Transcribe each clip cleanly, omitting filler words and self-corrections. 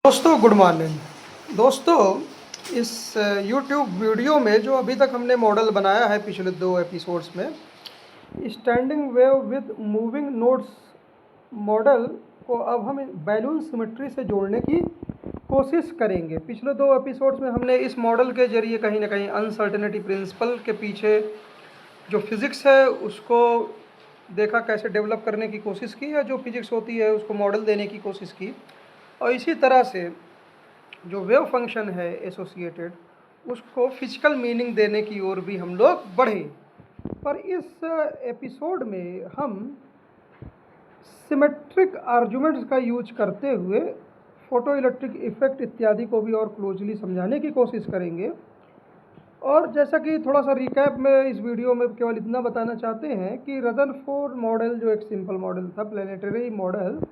दोस्तों good morning. दोस्तों इस यूट्यूब वीडियो में जो अभी तक हमने मॉडल बनाया है पिछले 2 एपिसोड्स में, standing wave with moving nodes model को अब हम बैलून सिमेट्री से जोड़ने की कोशिश करेंगे। पिछले 2 एपिसोड्स में हमने इस मॉडल के जरिए कहीं ना कहीं अनसर्टेनिटी प्रिंसिपल के पीछे जो फिज़िक्स है उसको देखा, कैसे डेवलप करने की कोशिश की, या जो फिज़िक्स होती है उसको मॉडल देने की कोशिश की। और इसी तरह से जो वेव फंक्शन है एसोसिएटेड, उसको फिजिकल मीनिंग देने की ओर भी हम लोग बढ़े। पर इस एपिसोड में हम सिमेट्रिक आर्गुमेंट्स का यूज करते हुए फोटो इलेक्ट्रिक इफेक्ट इत्यादि को भी और क्लोजली समझाने की कोशिश करेंगे। और जैसा कि थोड़ा सा रिकैप में इस वीडियो में केवल इतना बताना चाहते हैं कि रदरफोर्ड मॉडल जो एक सिंपल मॉडल था, प्लेनेटरी मॉडल,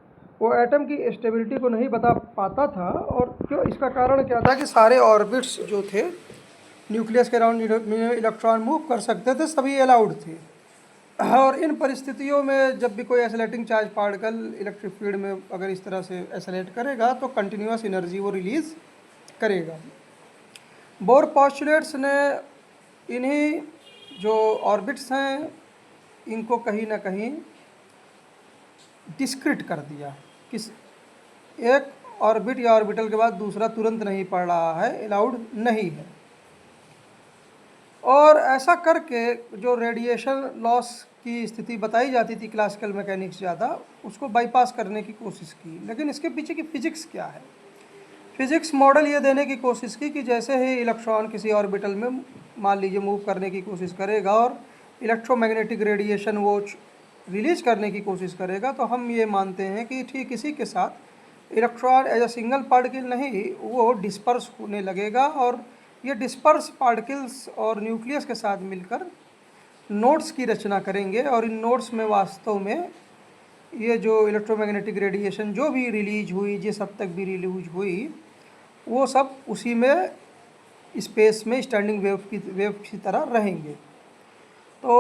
वो एटम की स्टेबिलिटी को नहीं बता पाता था। और क्यों, इसका कारण क्या था कि सारे ऑर्बिट्स जो थे न्यूक्लियस के अराउंड इलेक्ट्रॉन मूव कर सकते थे, सभी अलाउड थे। और इन परिस्थितियों में जब भी कोई एसलेटिंग चार्ज पार्टिकल इलेक्ट्रिक फील्ड में अगर इस तरह से एसलेट करेगा तो कंटिन्यूस एनर्जी वो रिलीज़ करेगा। बोर पॉस्टुलेट्स ने इन्हीं जो ऑर्बिट्स हैं इनको कहीं ना कहीं डिस्क्रिट कर दिया। किस एक ऑर्बिट या ऑर्बिटल के बाद दूसरा तुरंत नहीं पड़ रहा है, अलाउड नहीं है। और ऐसा करके जो रेडिएशन लॉस की स्थिति बताई जाती थी क्लासिकल मैकेनिक्स ज़्यादा, उसको बाईपास करने की कोशिश की। लेकिन इसके पीछे की फिजिक्स क्या है? फिजिक्स मॉडल ये देने की कोशिश की कि जैसे ही इलेक्ट्रॉन किसी ऑर्बिटल में मान लीजिए मूव करने की कोशिश करेगा और इलेक्ट्रोमैग्नेटिक रेडिएशन वो रिलीज करने की कोशिश करेगा, तो हम ये मानते हैं कि ठीक इसी के साथ electron as a single particle नहीं, वो डिस्पर्स होने लगेगा। और ये डिस्पर्स पार्टिकल्स और न्यूक्लियस के साथ मिलकर नोड्स की रचना करेंगे। और इन नोड्स में वास्तव में ये जो इलेक्ट्रोमैग्नेटिक रेडिएशन जो भी रिलीज हुई, जिस हद तक भी रिलीज हुई, वो सब उसी में स्पेस में स्टैंडिंग वेव की तरह रहेंगे। तो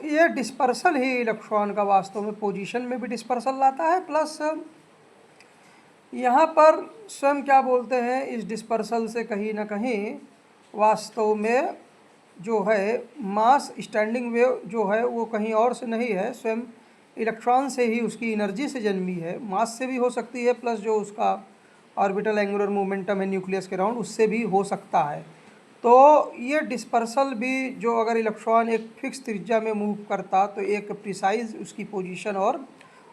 ये डिस्पर्सल ही इलेक्ट्रॉन का वास्तव में पोजीशन में भी डिस्पर्सल लाता है। प्लस यहाँ पर स्वयं क्या बोलते हैं, इस डिस्पर्सल से कहीं ना कहीं वास्तव में जो है मास स्टैंडिंग वेव जो है वो कहीं और से नहीं है, स्वयं इलेक्ट्रॉन से ही, उसकी एनर्जी से जन्मी है। मास से भी हो सकती है, प्लस जो उसका ऑर्बिटल एंगुलर मोमेंटम है न्यूक्लियस के अराउंड, उससे भी हो सकता है। तो ये डिस्पर्सल भी, जो अगर इलेक्ट्रॉन एक फिक्स त्रिज्या में मूव करता तो एक प्रिसाइज उसकी पोजीशन और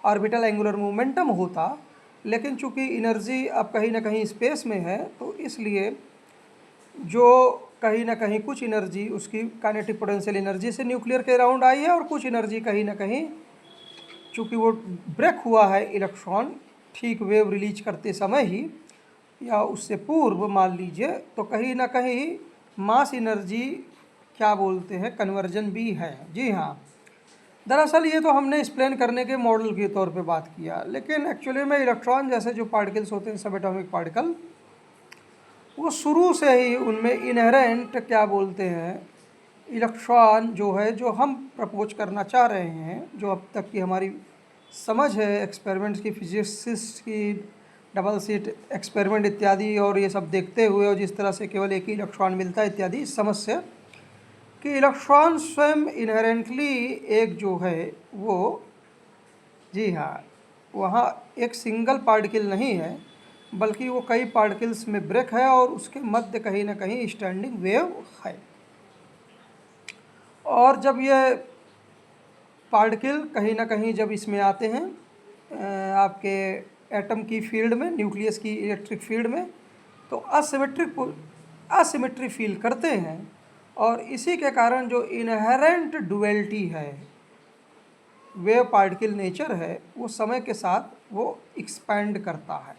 ऑर्बिटल एंगुलर मोमेंटम होता। लेकिन चूंकि एनर्जी अब कहीं ना कहीं स्पेस में है, तो इसलिए जो कहीं ना कहीं कुछ एनर्जी उसकी काइनेटिक पोटेंशियल एनर्जी से न्यूक्लियर के अराउंड आई है, और कुछ एनर्जी कहीं ना कहीं चूँकि वो ब्रेक हुआ है इलेक्ट्रॉन ठीक वेव रिलीज करते समय ही या उससे पूर्व मान लीजिए, तो कहीं ना कहीं मास एनर्जी क्या बोलते हैं कन्वर्जन भी है। जी हाँ, दरअसल ये तो हमने एक्सप्लेन करने के मॉडल के तौर पे बात किया, लेकिन एक्चुअली में इलेक्ट्रॉन जैसे जो पार्टिकल्स होते हैं, सब एटॉमिक पार्टिकल, वो शुरू से ही उनमें इनहेरेंट क्या बोलते हैं इलेक्ट्रॉन जो है, जो हम प्रपोज करना चाह रहे हैं, जो अब तक की हमारी समझ है एक्सपेरिमेंट्स की, फिजिसिस्ट की डबल स्लिट एक्सपेरिमेंट इत्यादि और ये सब देखते हुए, और जिस तरह से केवल एक ही इलेक्ट्रॉन मिलता है इत्यादि, इस समझ से कि इलेक्ट्रॉन स्वयं इनहेरेंटली एक जो है वो, जी हाँ, वहाँ एक सिंगल पार्टिकल नहीं है, बल्कि वो कई पार्टिकल्स में ब्रेक है, और उसके मध्य कहीं ना कहीं स्टैंडिंग वेव है। और जब ये पार्टिकल कहीं ना कहीं जब इसमें आते हैं आपके एटम की फील्ड में, न्यूक्लियस की इलेक्ट्रिक फील्ड में, तो असिमेट्री फील करते हैं। और इसी के कारण जो इनहेरेंट डुअलिटी है, वेव पार्टिकल नेचर है, वो समय के साथ वो एक्सपैंड करता है।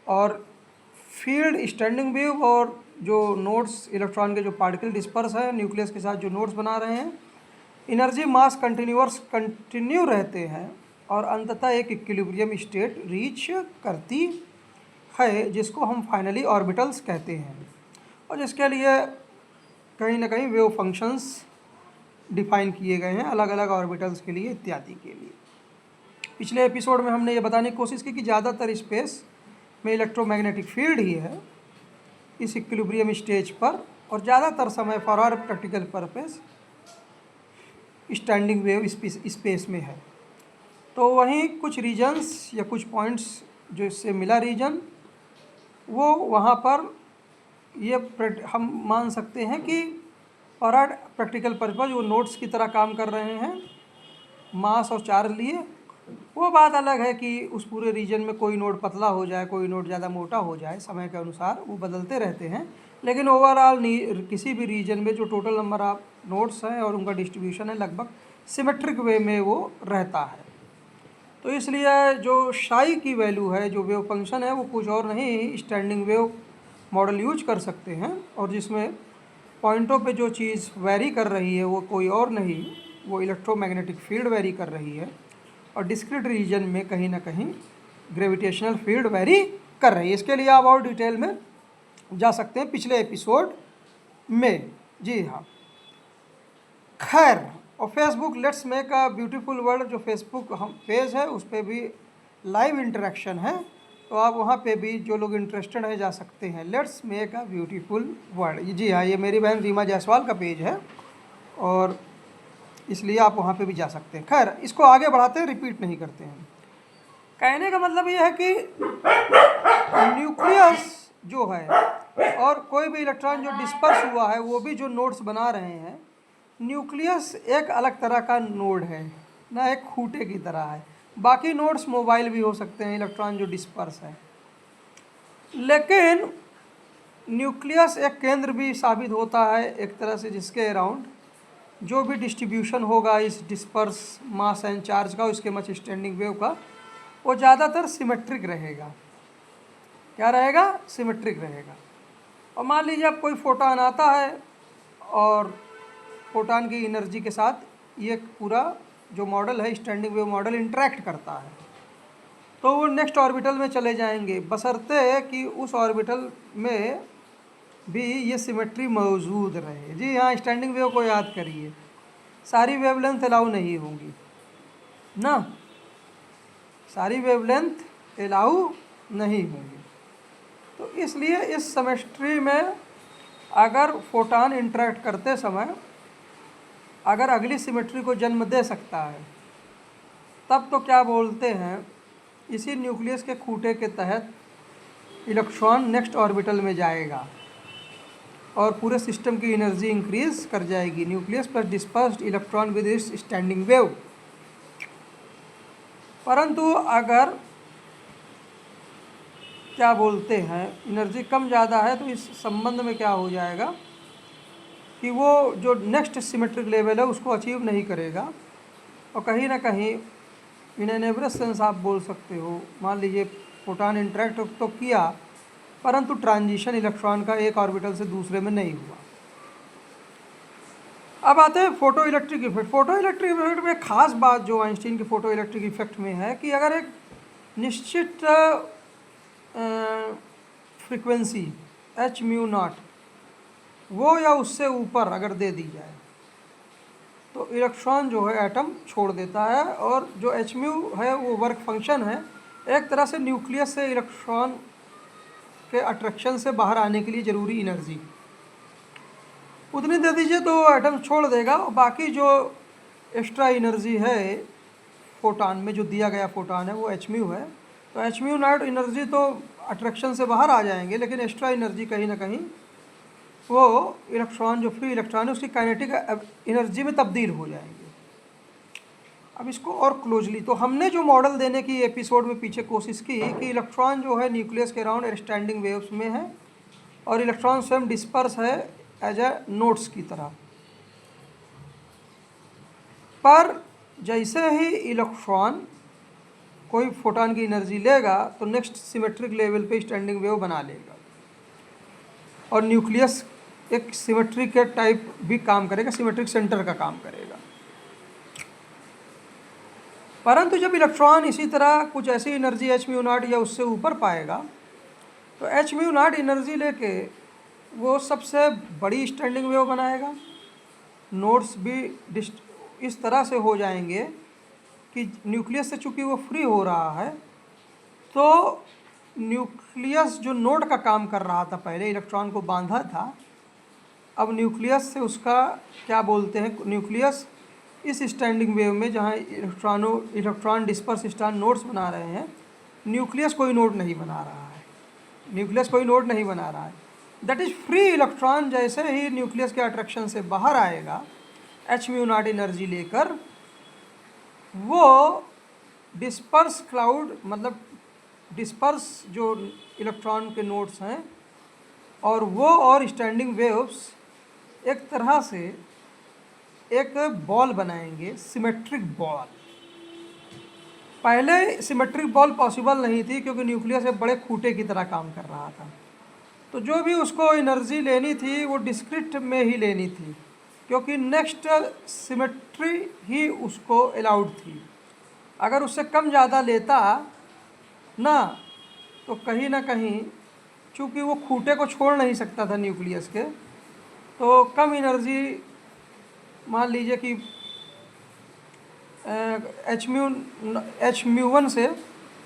और फील्ड स्टैंडिंग वेव और जो नोड्स इलेक्ट्रॉन के जो पार्टिकल डिस्पर्स है न्यूक्लियस के साथ जो नोड्स बना रहे हैं, एनर्जी मास कंटिन्यू रहते हैं और अंततः एक इक्विलिब्रियम स्टेट रीच करती है, जिसको हम फाइनली ऑर्बिटल्स कहते हैं, और जिसके लिए कहीं ना कहीं वेव फंक्शंस डिफाइन किए गए हैं अलग अलग ऑर्बिटल्स के लिए इत्यादि के लिए। पिछले एपिसोड में हमने ये बताने की कोशिश की कि ज़्यादातर स्पेस में इलेक्ट्रोमैग्नेटिक फील्ड ही है इस इक्विलिब्रियम स्टेज पर, और ज़्यादातर समय for our practical purpose standing wave space में है। तो वहीं कुछ रीजन्स या कुछ पॉइंट्स जो इससे मिला रीजन, वो वहाँ पर ये हम मान सकते हैं कि फॉर आवर प्रैक्टिकल पर्पस वो नोड्स की तरह काम कर रहे हैं, मास और चार्ज लिए। वो बात अलग है कि उस पूरे रीजन में कोई नोड पतला हो जाए, कोई नोड ज़्यादा मोटा हो जाए, समय के अनुसार वो बदलते रहते हैं, लेकिन ओवरऑल किसी भी रीजन में जो टोटल नंबर ऑफ नोड्स हैं और उनका डिस्ट्रीब्यूशन है लगभग सिमेट्रिक वे में वो रहता है। तो इसलिए जो साई की वैल्यू है, जो वेव फंक्शन है, वो कुछ और नहीं स्टैंडिंग वेव मॉडल यूज कर सकते हैं, और जिसमें पॉइंटों पे जो चीज़ वेरी कर रही है वो कोई और नहीं, वो इलेक्ट्रोमैग्नेटिक फील्ड वेरी कर रही है, और डिस्क्रीट रीजन में कहीं ना कहीं ग्रेविटेशनल फील्ड वेरी कर रही है। इसके लिए आप और डिटेल में जा सकते हैं पिछले एपिसोड में। जी हाँ, खैर, और Facebook let's make a beautiful world जो फेसबुक हम पेज है उस पर भी लाइव इंटरेक्शन है, तो आप वहाँ पे भी जो लोग इंटरेस्टेड हैं जा सकते हैं। Let's make a beautiful world. जी हाँ, ये मेरी बहन रीमा जायसवाल का पेज है और इसलिए आप वहाँ पे भी जा सकते हैं। खैर, इसको आगे बढ़ाते हैं, रिपीट नहीं करते हैं। कहने का मतलब ये है कि न्यूक्लियस जो है और कोई भी इलेक्ट्रॉन जो डिस्पर्स हुआ है वो भी जो नोड्स बना रहे हैं, न्यूक्लियस एक अलग तरह का नोड है ना, एक खूंटे की तरह है। बाकी नोड्स मोबाइल भी हो सकते हैं, इलेक्ट्रॉन जो डिस्पर्स है, लेकिन न्यूक्लियस एक केंद्र भी साबित होता है एक तरह से, जिसके अराउंड जो भी डिस्ट्रीब्यूशन होगा इस डिस्पर्स मास एंड चार्ज का, उसके मच स्टैंडिंग वेव का, वो ज़्यादातर सिमेट्रिक रहेगा। क्या रहेगा? सिमेट्रिक रहेगा। और मान लीजिए अब कोई फोटॉन आता है और फोटॉन की एनर्जी के साथ ये पूरा जो मॉडल है स्टैंडिंग वेव मॉडल इंटरेक्ट करता है, तो वो नेक्स्ट ऑर्बिटल में चले जाएंगे, बशर्ते कि उस ऑर्बिटल में भी ये सिमेट्री मौजूद रहे। जी हाँ, स्टैंडिंग वेव को याद करिए, सारी वेवलेंथ अलाउ नहीं होंगी ना, सारी वेवलेंथ अलाउ नहीं होंगी। तो इसलिए इस सिमेट्री में अगर फोटॉन इंटरेक्ट करते समय अगर अगली सिमेट्री को जन्म दे सकता है, तब तो क्या बोलते हैं, इसी न्यूक्लियस के खूंटे के तहत इलेक्ट्रॉन नेक्स्ट ऑर्बिटल में जाएगा और पूरे सिस्टम की एनर्जी इंक्रीज कर जाएगी। Nucleus plus dispersed electron with its standing wave. परंतु अगर क्या बोलते हैं एनर्जी कम ज़्यादा है, तो इस संबंध में क्या हो जाएगा कि वो जो नेक्स्ट सिमेट्रिक लेवल है उसको अचीव नहीं करेगा, और कहीं ना कहीं इन एन एवरेज सेंस आप बोल सकते हो, मान लीजिए फोटॉन इंटरेक्ट तो किया परंतु ट्रांजिशन इलेक्ट्रॉन का एक ऑर्बिटल से दूसरे में नहीं हुआ। अब आते हैं photo electric effect. Photo electric effect में खास बात जो आइंस्टीन के फोटो इलेक्ट्रिक इफेक्ट में है कि अगर एक निश्चित फ्रीक्वेंसी एच म्यू नॉट वो या उससे ऊपर अगर दे दी जाए तो इलेक्ट्रॉन जो है एटम छोड़ देता है, और जो एच म्यू है वो वर्क फंक्शन है एक तरह से न्यूक्लियस से इलेक्ट्रॉन के अट्रैक्शन से बाहर आने के लिए ज़रूरी एनर्जी उतनी दे दीजिए तो एटम छोड़ देगा, और बाकी जो एक्स्ट्रा एनर्जी है फोटॉन में जो दिया गया फोटॉन है वो एच म्यू है, तो एच म्यू नॉट एनर्जी तो अट्रैक्शन से बाहर आ जाएंगे, लेकिन एक्स्ट्रा एनर्जी कहीं ना कहीं वो इलेक्ट्रॉन जो फ्री इलेक्ट्रॉन है उसकी काइनेटिक एनर्जी में तब्दील हो जाएंगे। अब इसको और क्लोजली, तो हमने जो मॉडल देने की एपिसोड में पीछे कोशिश की कि इलेक्ट्रॉन जो है न्यूक्लियस के अराउंड स्टैंडिंग वेव्स में है और इलेक्ट्रॉन स्वयं डिस्पर्स है एज ए नोड्स की तरह। पर जैसे ही इलेक्ट्रॉन कोई फोटॉन की एनर्जी लेगा तो नेक्स्ट सिमेट्रिक लेवल पे स्टैंडिंग वेव बना लेगा, और न्यूक्लियस एक सिमेट्रिक के टाइप भी काम करेगा, सिमेट्रिक सेंटर का काम करेगा। परंतु जब इलेक्ट्रॉन इसी तरह कुछ ऐसी एनर्जी एच म्यू नॉट या उससे ऊपर पाएगा तो एच म्यू नॉट एनर्जी लेके वो सबसे बड़ी स्टैंडिंग वेव बनाएगा। नोड्स भी इस तरह से हो जाएंगे कि न्यूक्लियस से चूँकि वो फ्री हो रहा है तो न्यूक्लियस जो नोड का काम कर रहा था, पहले इलेक्ट्रॉन को बांधा था, अब न्यूक्लियस से उसका क्या बोलते हैं, न्यूक्लियस इस स्टैंडिंग वेव में जहाँ इलेक्ट्रॉन डिस्पर्स स्टार नोड्स बना रहे हैं, न्यूक्लियस कोई नोड नहीं बना रहा है, न्यूक्लियस कोई नोड नहीं बना रहा है। दैट इज़ फ्री इलेक्ट्रॉन जैसे ही न्यूक्लियस के अट्रैक्शन से बाहर आएगा h0 एनर्जी लेकर, वो डिस्पर्स क्लाउड मतलब डिस्पर्स जो इलेक्ट्रॉन के नोड्स हैं और वो और स्टैंडिंग वेव्स एक तरह से एक बॉल बनाएंगे, सिमेट्रिक बॉल। पहले सिमेट्रिक बॉल पॉसिबल नहीं थी क्योंकि न्यूक्लियस एक बड़े खूंटे की तरह काम कर रहा था, तो जो भी उसको एनर्जी लेनी थी वो डिस्क्रिट में ही लेनी थी क्योंकि नेक्स्ट सिमेट्री ही उसको अलाउड थी। अगर उससे कम ज़्यादा लेता ना तो कहीं ना कहीं, चूँकि वो खूंटे को छोड़ नहीं सकता था न्यूक्लियस के, तो कम एनर्जी, मान लीजिए कि एच म्यू वन से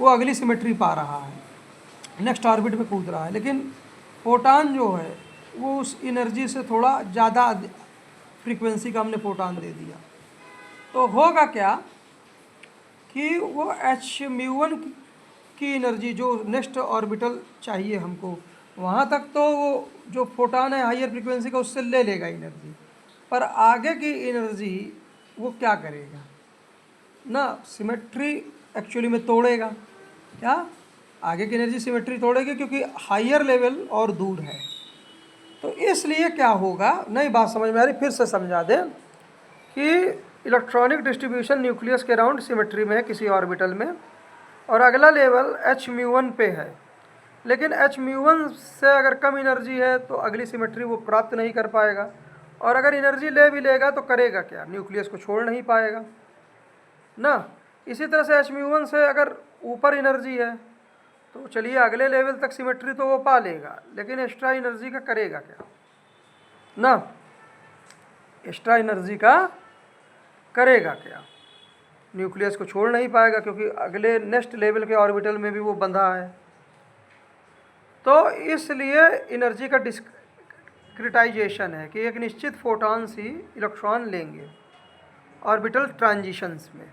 वो अगली सिमेट्री पा रहा है, नेक्स्ट ऑर्बिट में कूद रहा है, लेकिन फोटान जो है वो उस एनर्जी से थोड़ा ज़्यादा फ्रीक्वेंसी का हमने फोटान दे दिया, तो होगा क्या कि वो एच म्यू वन की एनर्जी जो नेक्स्ट ऑर्बिटल चाहिए हमको, वहाँ तक तो वो जो फोटान है हायर फ्रीक्वेंसी का उससे ले लेगा एनर्जी, पर आगे की एनर्जी वो क्या करेगा ना, सिमेट्री एक्चुअली में तोड़ेगा। क्या आगे की एनर्जी सिमेट्री तोड़ेगी क्योंकि हायर लेवल और दूर है। तो इसलिए क्या होगा, नई बात समझ में आ रही, फिर से समझा दें कि इलेक्ट्रॉनिक डिस्ट्रीब्यूशन न्यूक्लियस के अराउंड सिमेट्री में है किसी ऑर्बिटल में, और अगला लेवल एच म्यू वन पे है, लेकिन एच म्यू वन से अगर कम एनर्जी है तो अगली सिमेट्री वो प्राप्त नहीं कर पाएगा, और अगर एनर्जी ले भी लेगा तो करेगा क्या, न्यूक्लियस को छोड़ नहीं पाएगा ना। इसी तरह से एच म्यू वन से अगर ऊपर एनर्जी है तो चलिए अगले लेवल तक सिमेट्री तो वो पा लेगा, लेकिन एक्स्ट्रा एनर्जी का करेगा क्या ना, एक्स्ट्रा एनर्जी का करेगा क्या, न्यूक्लियस को छोड़ नहीं पाएगा क्योंकि अगले नेक्स्ट लेवल के ऑर्बिटल में भी वो बंधा है। तो इसलिए एनर्जी का डिस्क्रिटाइजेशन है कि एक निश्चित फोटॉन ही इलेक्ट्रॉन लेंगे ऑर्बिटल ट्रांजिशंस में,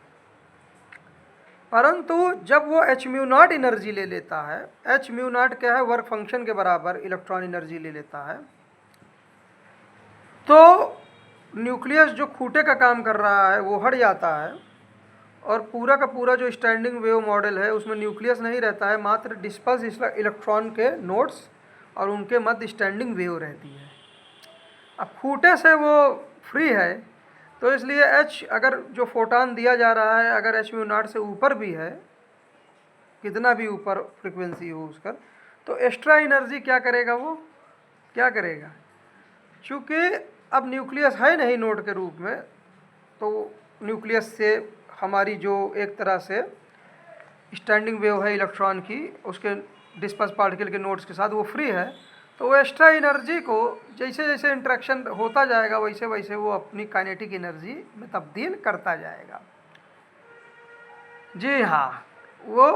परंतु जब वो एच म्यू नॉट एनर्जी ले लेता है, एच म्यू नॉट क्या है, वर्क फंक्शन के बराबर इलेक्ट्रॉन एनर्जी ले लेता है, तो न्यूक्लियस जो खूंटे का काम कर रहा है वो हट जाता है, और पूरा का पूरा जो स्टैंडिंग वेव मॉडल है उसमें न्यूक्लियस नहीं रहता है, मात्र डिस्पर्स इलेक्ट्रॉन के नोड्स और उनके मध्य स्टैंडिंग वेव रहती है। अब खूंटे से वो फ्री है, तो इसलिए एच अगर जो फोटान दिया जा रहा है अगर एच म्यू नॉट से ऊपर भी है, कितना भी ऊपर फ्रिक्वेंसी हो उसका, तो एक्स्ट्रा एनर्जी क्या करेगा, वो क्या करेगा, चूँकि अब न्यूक्लियस है नहीं नोड के रूप में, तो न्यूक्लियस से हमारी जो एक तरह से स्टैंडिंग वेव है इलेक्ट्रॉन की, उसके डिस्पर्स पार्टिकल के नोड्स के साथ वो फ्री है, तो वो एक्स्ट्रा एनर्जी को जैसे जैसे इंटरेक्शन होता जाएगा वैसे वैसे वो अपनी काइनेटिक एनर्जी में तब्दील करता जाएगा। जी हाँ, वो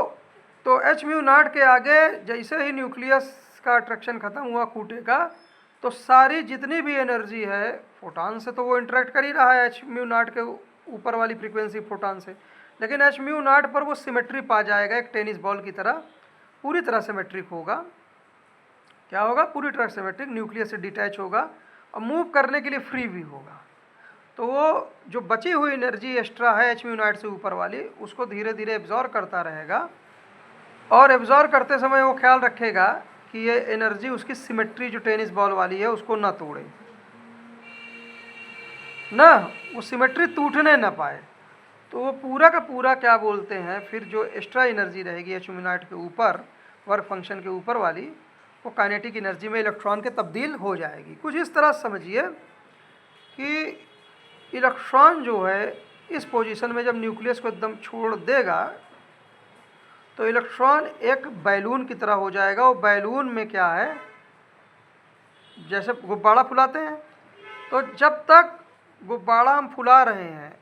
तो एच म्यू नॉट के आगे जैसे ही न्यूक्लियस का अट्रैक्शन ख़त्म हुआ खूंटे का, तो सारी जितनी भी एनर्जी है फोटान से तो वो इंटरेक्ट कर ही रहा है एच म्यू नॉट के ऊपर वाली फ्रीक्वेंसी फोटान से, लेकिन एच म्यू नॉट पर वो सिमेट्री पा जाएगा, एक टेनिस बॉल की तरह पूरी तरह सिमेट्रिक होगा। क्या होगा, पूरी तरह सिमेट्रिक, न्यूक्लियस से डिटैच होगा और मूव करने के लिए फ्री भी होगा। तो वो जो बची हुई एनर्जी एक्स्ट्रा है एच म्यू नॉट से ऊपर वाली, उसको धीरे धीरे एब्जॉर्ब करता रहेगा, और एब्जॉर्ब करते समय वो ख्याल रखेगा कि ये एनर्जी उसकी सिमेट्री जो टेनिस बॉल वाली है उसको ना तोड़े ना, वो सिमेट्री टूटने ना पाए। तो वो पूरा का पूरा क्या बोलते हैं, फिर जो एक्स्ट्रा एनर्जी रहेगी एच म्यू नॉट के ऊपर, वर्क फंक्शन के ऊपर वाली, वो काइनेटिक एनर्जी में इलेक्ट्रॉन के तब्दील हो जाएगी। कुछ इस तरह समझिए कि इलेक्ट्रॉन जो है इस पोजीशन में जब न्यूक्लियस को एकदम छोड़ देगा तो इलेक्ट्रॉन एक बैलून की तरह हो जाएगा। वो बैलून में क्या है, जैसे गुब्बारा फुलाते हैं, तो जब तक गुब्बारा हम फुला रहे हैं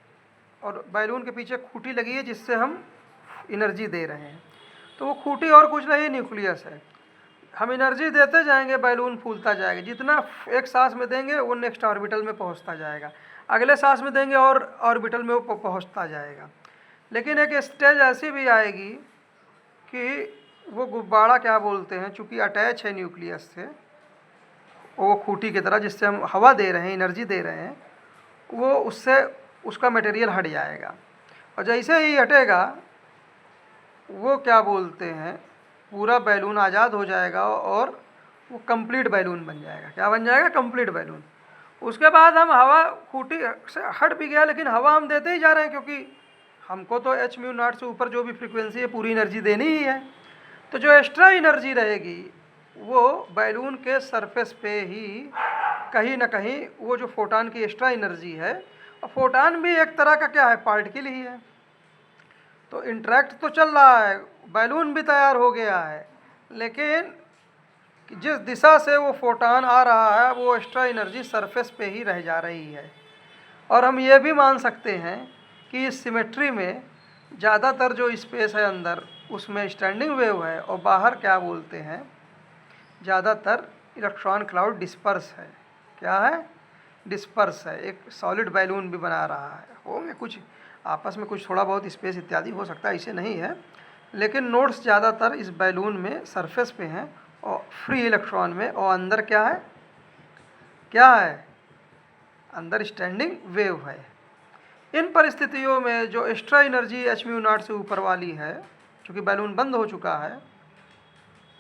और बैलून के पीछे खूंटी लगी है जिससे हम एनर्जी दे रहे हैं, तो वो खूंटी और कुछ नहीं न्यूक्लियस है। हम एनर्जी देते जाएंगे, बैलून फूलता जाएगा, जितना एक सांस में देंगे वो नेक्स्ट ऑर्बिटल में पहुंचता जाएगा, अगले सांस में देंगे और ऑर्बिटल में वो पहुंचता जाएगा। लेकिन एक स्टेज ऐसी भी आएगी कि वो गुब्बारा क्या बोलते हैं, चूँकि अटैच है न्यूक्लियस से, वो खूंटी की तरह जिससे हम हवा दे रहे हैं, एनर्जी दे रहे हैं, वो उससे उसका मटेरियल हट जाएगा। और जैसे ही हटेगा वो क्या बोलते हैं, पूरा बैलून आज़ाद हो जाएगा और वो कंप्लीट बैलून बन जाएगा। क्या बन जाएगा? Complete balloon. उसके बाद हम हवा खूंटी से हट भी गया, लेकिन हवा हम देते ही जा रहे हैं, क्योंकि हमको तो h म्यू नॉट से ऊपर जो भी फ्रीक्वेंसी है पूरी एनर्जी देनी ही है। तो जो एक्स्ट्रा एनर्जी रहेगी वो बैलून के सरफेस पे ही कहीं ना कहीं वो जो फोटान की एक्स्ट्रा एनर्जी है, और फोटान भी एक तरह का क्या है, पार्टिकल ही है, तो इंटरेक्ट तो चल रहा है, बैलून भी तैयार हो गया है, लेकिन जिस दिशा से वो फोटान आ रहा है वो एक्स्ट्रा एनर्जी सरफेस पे ही रह जा रही है। और हम ये भी मान सकते हैं कि इस सिमेट्री में ज़्यादातर जो स्पेस है अंदर उसमें स्टैंडिंग वेव है, और बाहर क्या बोलते हैं, ज़्यादातर इलेक्ट्रॉन क्लाउड डिस्पर्स है। क्या है? डिस्पर्स है। एक सॉलिड बैलून भी बना रहा है, होंगे कुछ आपस में कुछ थोड़ा बहुत स्पेस इत्यादि हो सकता है, ऐसे नहीं है, लेकिन नोड्स ज़्यादातर इस बैलून में सरफेस पे हैं और फ्री इलेक्ट्रॉन में, और अंदर क्या है, क्या है, अंदर स्टैंडिंग वेव है। इन परिस्थितियों में जो extra energy h mu naught से ऊपर वाली है, चूँकि बैलून बंद हो चुका है,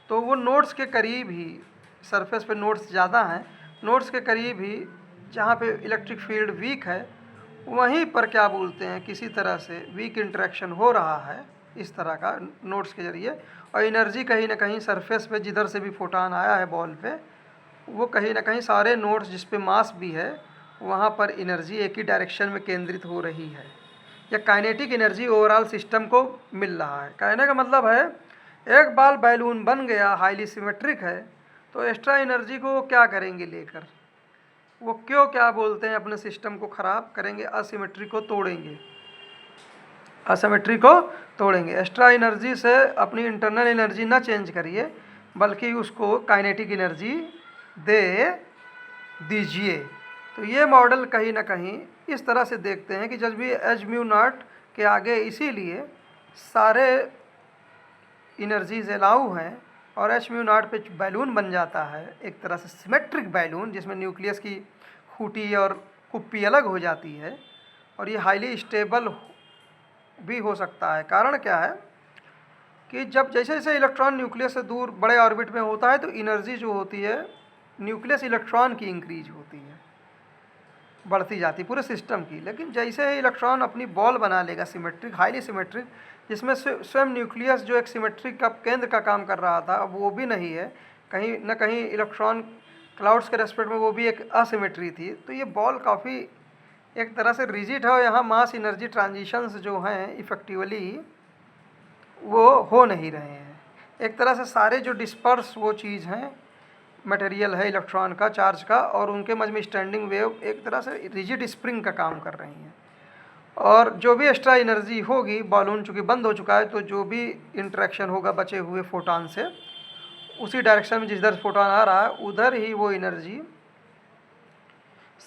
तो वो नोड्स के करीब ही, सरफेस पे नोड्स ज़्यादा हैं, नोड्स के करीब ही जहाँ पे इलेक्ट्रिक फील्ड वीक है वहीं पर क्या बोलते हैं, किसी तरह से वीक इंटरेक्शन हो रहा है इस तरह का नोड्स के ज़रिए, और एनर्जी कहीं ना कहीं सरफेस पे जिधर से भी फोटान आया है बॉल पे, वो कहीं ना कहीं सारे नोड्स जिस पे मास भी है वहाँ पर एनर्जी एक ही डायरेक्शन में केंद्रित हो रही है, या काइनेटिक एनर्जी ओवरऑल सिस्टम को मिल रहा है। कहने का मतलब है एक बार बैलून बन गया, हाईली सिमेट्रिक है, तो एक्स्ट्रा एनर्जी को वो क्या करेंगे लेकर, वो क्यों क्या बोलते हैं अपने सिस्टम को ख़राब करेंगे, असिमेट्री को तोड़ेंगे, असिमेट्री को तोड़ेंगे। एक्स्ट्रा एनर्जी से अपनी इंटरनल एनर्जी ना चेंज करिए, बल्कि उसको काइनेटिक एनर्जी दे दीजिए। तो ये मॉडल कहीं ना कहीं इस तरह से देखते हैं कि जब भी h म्यू नॉट के आगे इसीलिए सारे एनर्जीज अलाउ हैं, और h म्यू नॉट पे बैलून बन जाता है एक तरह से सिमेट्रिक बैलून, जिसमें न्यूक्लियस की खूंटी और कुप्पी अलग हो जाती है, और ये हाईली स्टेबल भी हो सकता है। कारण क्या है कि जब जैसे जैसे इलेक्ट्रॉन न्यूक्लियस से दूर बड़े ऑर्बिट में होता है, तो एनर्जी जो होती है न्यूक्लियस इलेक्ट्रॉन की इंक्रीज होती है, बढ़ती जाती पूरे सिस्टम की। लेकिन जैसे ही इलेक्ट्रॉन अपनी बॉल बना लेगा सिमेट्रिक, हाईली सिमेट्रिक, जिसमें स्वयं न्यूक्लियस जो एक सिमेट्रिक का केंद्र का काम कर रहा था, अब वो भी नहीं है, कहीं ना कहीं इलेक्ट्रॉन क्लाउड्स के रेस्पेक्ट में वो भी एक असिमेट्री थी, तो ये बॉल काफ़ी एक तरह से रिजिड है, और यहाँ मास एनर्जी ट्रांजिशंस जो हैं इफ़ेक्टिवली वो हो नहीं रहे हैं। एक तरह से सारे जो डिस्पर्स वो चीज़ हैं, मटेरियल है इलेक्ट्रॉन का, चार्ज का, और उनके मध्य में स्टैंडिंग वेव एक तरह से रिजिड स्प्रिंग का काम कर रही हैं। और जो भी एक्स्ट्रा एनर्जी होगी, बॉलून चूँकि बंद हो चुका है, तो जो भी इंटरेक्शन होगा बचे हुए फोटान से, उसी डायरेक्शन में जिधर फोटान आ रहा है उधर ही वो एनर्जी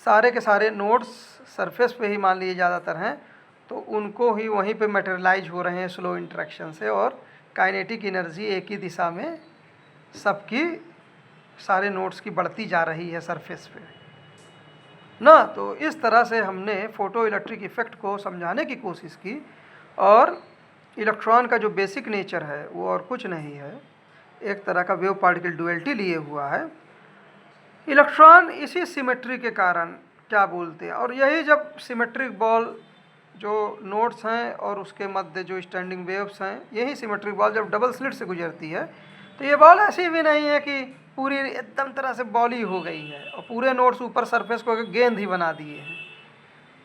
सारे के सारे नोड्स सरफेस पे ही मान लीजिए ज़्यादातर हैं, तो उनको ही वहीं पे मटेरियलाइज हो रहे हैं स्लो इंटरेक्शन से, और काइनेटिक एनर्जी एक ही दिशा में सबकी सारे नोड्स की बढ़ती जा रही है सरफेस पे ना। तो इस तरह से हमने फोटो इलेक्ट्रिक इफ़ेक्ट को समझाने की कोशिश की, और इलेक्ट्रॉन का जो बेसिक नेचर है वो और कुछ नहीं है, एक तरह का वेव पार्टिकल डुअलिटी लिए हुआ है। इलेक्ट्रॉन इसी सिमेट्री के कारण क्या बोलते हैं, और यही जब सिमेट्रिक बॉल जो नोड्स हैं और उसके मध्य जो स्टैंडिंग वेव्स हैं, यही सिमेट्रिक बॉल जब डबल स्लिट से गुजरती है, तो ये बॉल ऐसी भी नहीं है कि पूरी एकदम तरह से बॉल ही हो गई है और पूरे नोड्स ऊपर सरफेस को गेंद ही बना दिए हैं,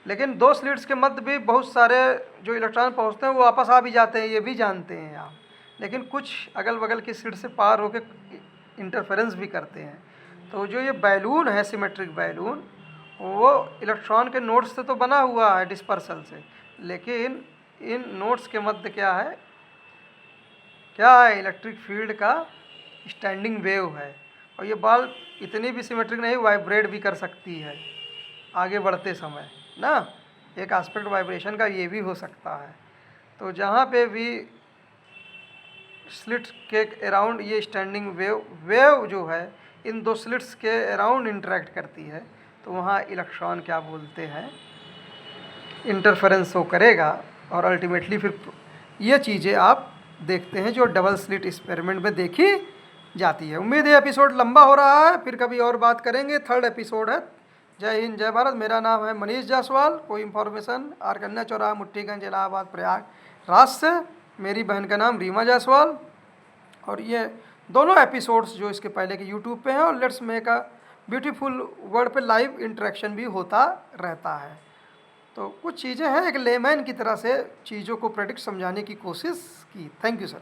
लेकिन दो स्लिट्स के मध्य भी बहुत सारे जो इलेक्ट्रॉन पहुंचते हैं वो वापस आ भी जाते हैं, ये भी जानते हैं आप, लेकिन कुछ अगल बगल की स्लिट से पार होकर इंटरफेरेंस भी करते हैं। तो जो ये बैलून है सिमेट्रिक बैलून, वो इलेक्ट्रॉन के नोड्स से तो बना हुआ है डिस्पर्सल से, लेकिन इन नोड्स के मध्य क्या है, क्या है, इलेक्ट्रिक फील्ड का स्टैंडिंग वेव है। और ये बॉल इतनी भी सिमेट्रिक नहीं, वाइब्रेट भी कर सकती है आगे बढ़ते समय ना। एक एस्पेक्ट वाइब्रेशन का ये भी हो सकता है। तो जहाँ पे भी स्लिट के अराउंड ये स्टैंडिंग वेव जो है इन दो स्लिट्स के अराउंड इंटरेक्ट करती है, तो वहाँ इलेक्ट्रॉन क्या बोलते हैं, इंटरफेरेंस शो करेगा। और अल्टीमेटली फिर ये चीज़ें आप देखते हैं जो डबल स्लिट एक्सपेरिमेंट में देखी जाती है। उम्मीद है एपिसोड लंबा हो रहा है, फिर कभी और बात करेंगे। 3rd एपिसोड है। जय हिंद, जय भारत। मेरा नाम है मनीष जायसवाल। कोई इन्फॉर्मेशन आर कन्या चौराहा, मुट्ठीगंज, इलाहाबाद, प्रयागराज से। मेरी बहन का नाम रीमा जायसवाल। और ये दोनों एपिसोड्स जो इसके पहले के यूट्यूब पे हैं, और let's make a beautiful word पे लाइव इंटरेक्शन भी होता रहता है। तो कुछ चीज़ें हैं, एक लेमैन की तरह से चीज़ों को प्रेडिक्ट समझाने की कोशिश की। Thank you sir.